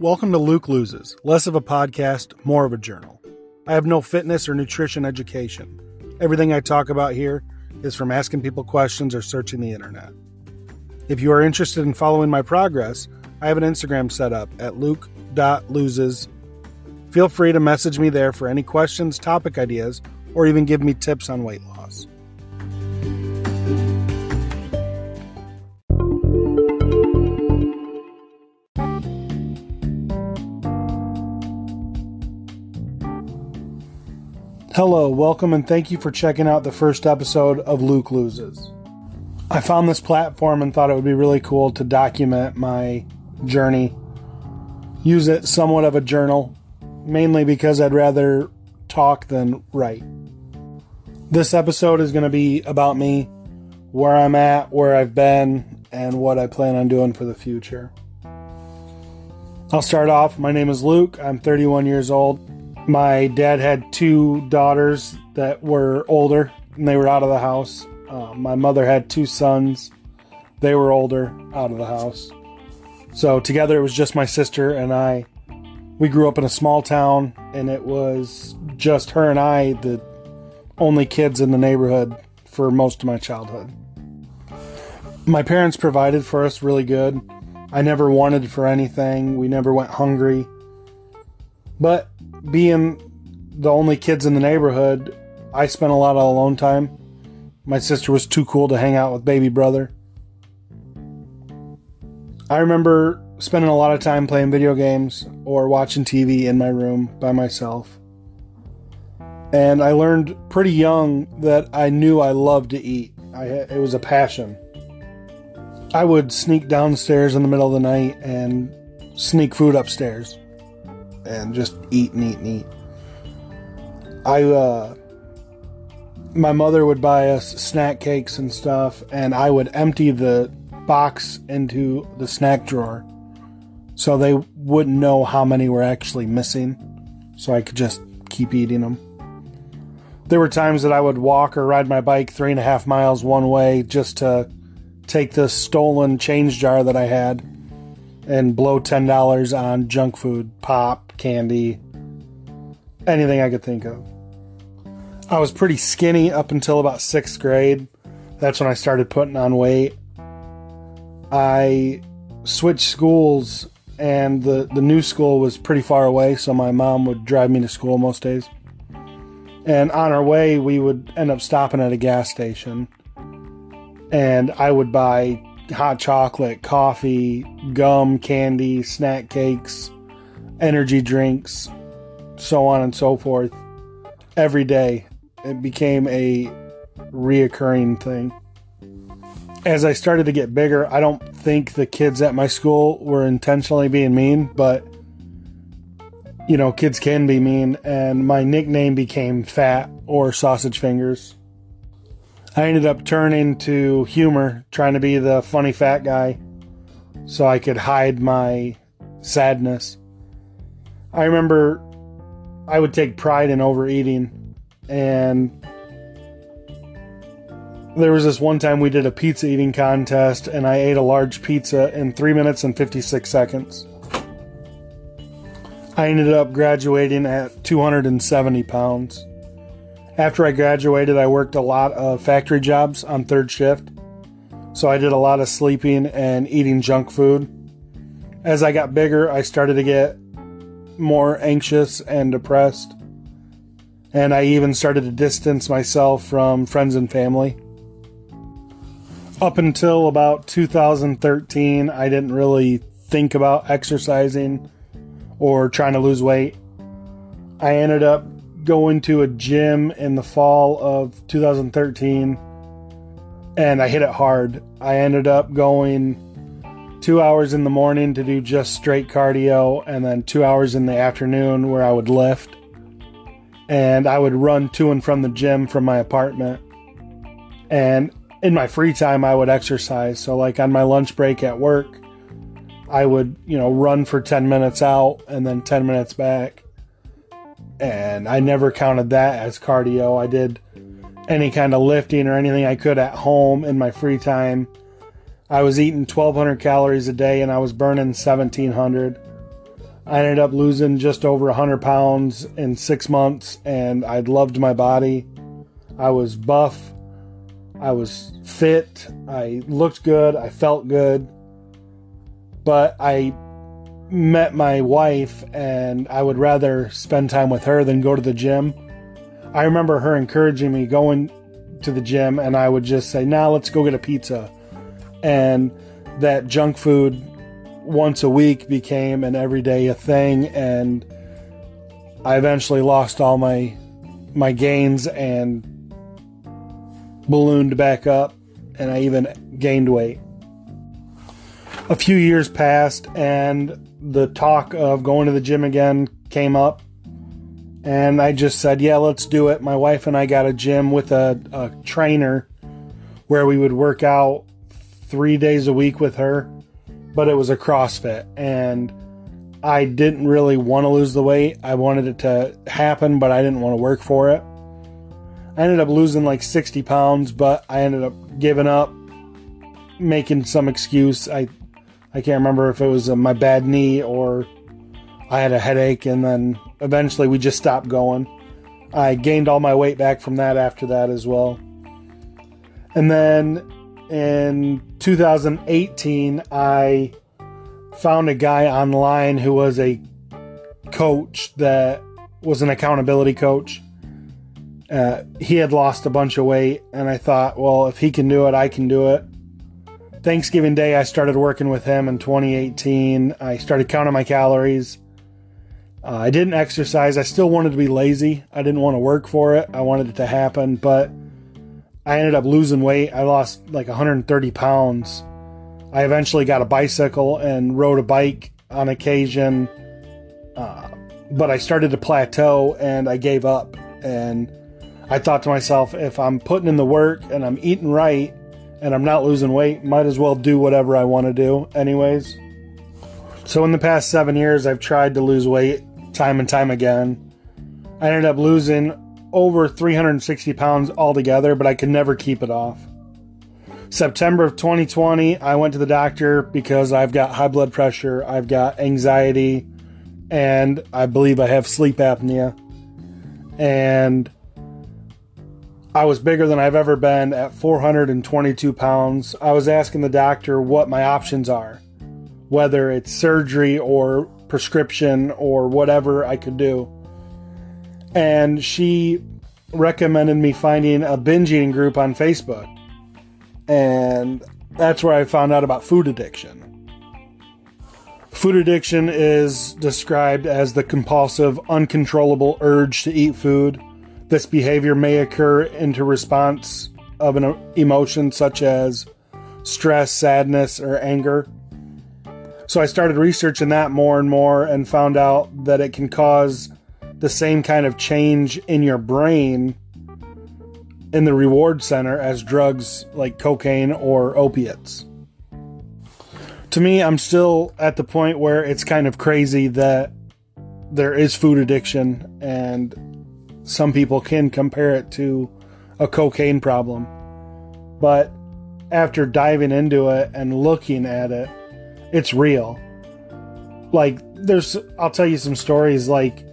Welcome to Luke Loses, less of a podcast, more of a journal. I have no fitness or nutrition education. Everything I talk about here is from asking people questions or searching the internet. If you are interested in following my progress, I have an Instagram set up at luke.loses. Feel free to message me there for any questions, topic ideas, or even give me tips on weight loss. Hello, welcome, and thank you for checking out the first episode of Luke Loses. I found this platform and thought it would be really cool to document my journey, use it somewhat of a journal, mainly because I'd rather talk than write. This episode is going to be about me, where I'm at, where I've been, and what I plan on doing for the future. I'll start off. My name is Luke. I'm 31 years old. My dad had two daughters that were older, and they were out of the house. My mother had two sons. They were older, out of the house. So together it was just my sister and I. We grew up in a small town, and it was just her and I, the only kids in the neighborhood for most of my childhood. My parents provided for us really good. I never wanted for anything. We never went hungry. But being the only kids in the neighborhood, I spent a lot of alone time. My sister was too cool to hang out with baby brother. I remember spending a lot of time playing video games or watching TV in my room by myself. And I learned pretty young that I knew I loved to eat. It was a passion. I would sneak downstairs in the middle of the night and sneak food upstairs and just eat and eat and eat. My mother would buy us snack cakes and stuff, and I would empty the box into the snack drawer so they wouldn't know how many were actually missing, so I could just keep eating them. There were times that I would walk or ride my bike 3.5 miles one way just to take this stolen change jar that I had and blow $10 on junk food, pop, candy, anything I could think of. I was pretty skinny up until about 6th grade. That's when I started putting on weight. I switched schools, and the new school was pretty far away, so my mom would drive me to school most days. And on our way, we would end up stopping at a gas station, and I would buy hot chocolate, coffee, gum, candy, snack cakes, energy drinks, so on and so forth, every day. It became a reoccurring thing. As I started to get bigger, I don't think the kids at my school were intentionally being mean, but, you know, kids can be mean, and my nickname became Fat or Sausage Fingers. I ended up turning to humor, trying to be the funny fat guy so I could hide my sadness. I remember I would take pride in overeating, and there was this one time we did a pizza eating contest, and I ate a large pizza in 3 minutes and 56 seconds. I ended up graduating at 270 pounds. After I graduated, I worked a lot of factory jobs on third shift, so I did a lot of sleeping and eating junk food. As I got bigger, I started to get more anxious and depressed, and I even started to distance myself from friends and family. Up until about 2013, I didn't really think about exercising or trying to lose weight. I ended up going to a gym in the fall of 2013, and I hit it hard. I ended up going 2 hours in the morning to do just straight cardio, and then 2 hours in the afternoon where I would lift, and I would run to and from the gym from my apartment. And in my free time, I would exercise. So like on my lunch break at work, I would, run for 10 minutes out and then 10 minutes back. And I never counted that as cardio. I did any kind of lifting or anything I could at home in my free time. I was eating 1,200 calories a day and I was burning 1,700. I ended up losing just over 100 pounds in 6 months, and I loved my body. I was buff. I was fit. I looked good. I felt good. But I met my wife, and I would rather spend time with her than go to the gym. I remember her encouraging me going to the gym, and I would just say, nah, let's go get a pizza. And that junk food once a week became an everyday thing, and I eventually lost all my gains and ballooned back up, and I even gained weight. A few years passed, and the talk of going to the gym again came up, and I just said, yeah, let's do it. My wife and I got a gym with a trainer where we would work out 3 days a week with her, but it was a CrossFit, and I didn't really want to lose the weight. I wanted it to happen, but I didn't want to work for it. I ended up losing like 60 pounds, but I ended up giving up, making some excuse. I can't remember if it was my bad knee or I had a headache, and then eventually we just stopped going. I gained all my weight back from that after that as well. And then in 2018, I found a guy online who was a coach that was an accountability coach. He had lost a bunch of weight, and I thought, well, if he can do it, I can do it. Thanksgiving Day, I started working with him in 2018. I started counting my calories. I didn't exercise. I still wanted to be lazy. I didn't want to work for it. I wanted it to happen, but I ended up losing weight. I lost like 130 pounds. I eventually got a bicycle and rode a bike on occasion, but I started to plateau, and I gave up. And I thought to myself, if I'm putting in the work and I'm eating right and I'm not losing weight, might as well do whatever I want to do anyways. So in the past 7 years, I've tried to lose weight time and time again. I ended up losing over 360 pounds altogether, but I could never keep it off. September of 2020, I went to the doctor because I've got high blood pressure, I've got anxiety, and I believe I have sleep apnea. And I was bigger than I've ever been at 422 pounds. I was asking the doctor what my options are, whether it's surgery or prescription or whatever I could do. And she recommended me finding a binge eating group on Facebook. And that's where I found out about food addiction. Food addiction is described as the compulsive, uncontrollable urge to eat food. This behavior may occur into response of an emotion such as stress, sadness, or anger. So I started researching that more and more and found out that it can cause the same kind of change in your brain in the reward center as drugs like cocaine or opiates. To me, I'm still at the point where it's kind of crazy that there is food addiction, and some people can compare it to a cocaine problem. But after diving into it and looking at it, it's real. Like, I'll tell you some stories. Like,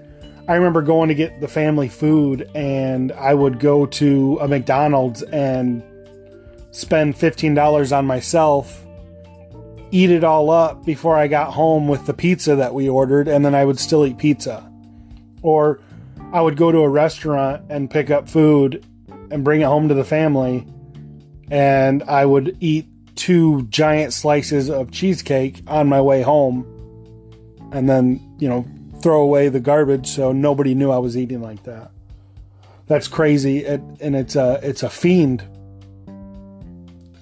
I remember going to get the family food, and I would go to a McDonald's and spend $15 on myself, eat it all up before I got home with the pizza that we ordered, and then I would still eat pizza. Or I would go to a restaurant and pick up food and bring it home to the family, and I would eat 2 giant slices of cheesecake on my way home, and then, throw away the garbage so nobody knew I was eating like that. That's crazy, and it's a fiend,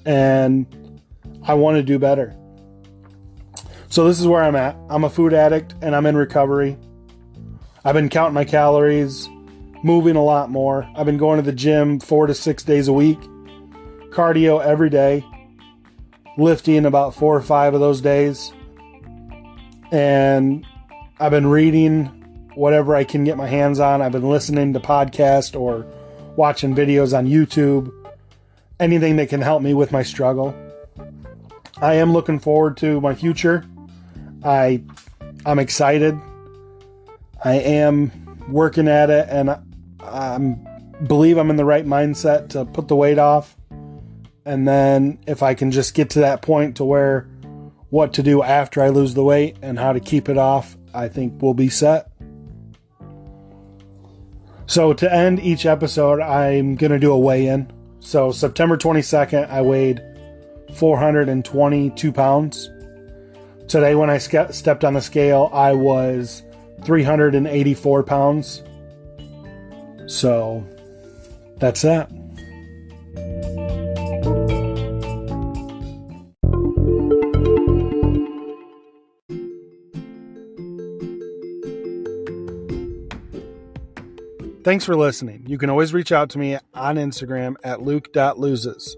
and I want to do better. So this is where I'm at. I'm a food addict, and I'm in recovery. I've been counting my calories, moving a lot more. I've been going to the gym 4 to 6 days a week, cardio every day, lifting about 4 or 5 of those days, and I've been reading whatever I can get my hands on. I've been listening to podcasts or watching videos on YouTube, anything that can help me with my struggle. I am looking forward to my future. I I'm excited. I am working at it, and I believe I'm in the right mindset to put the weight off. And then if I can just get to that point to where what to do after I lose the weight and how to keep it off, I think we'll be set. So to end each episode, I'm going to do a weigh-in. So September 22nd, I weighed 422 pounds. Today when I stepped on the scale, I was 384 pounds. So that's that. Thanks for listening. You can always reach out to me on Instagram at luke.loses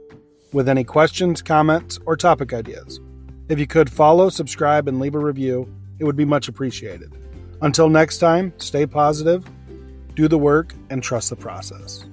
with any questions, comments, or topic ideas. If you could follow, subscribe, and leave a review, it would be much appreciated. Until next time, stay positive, do the work, and trust the process.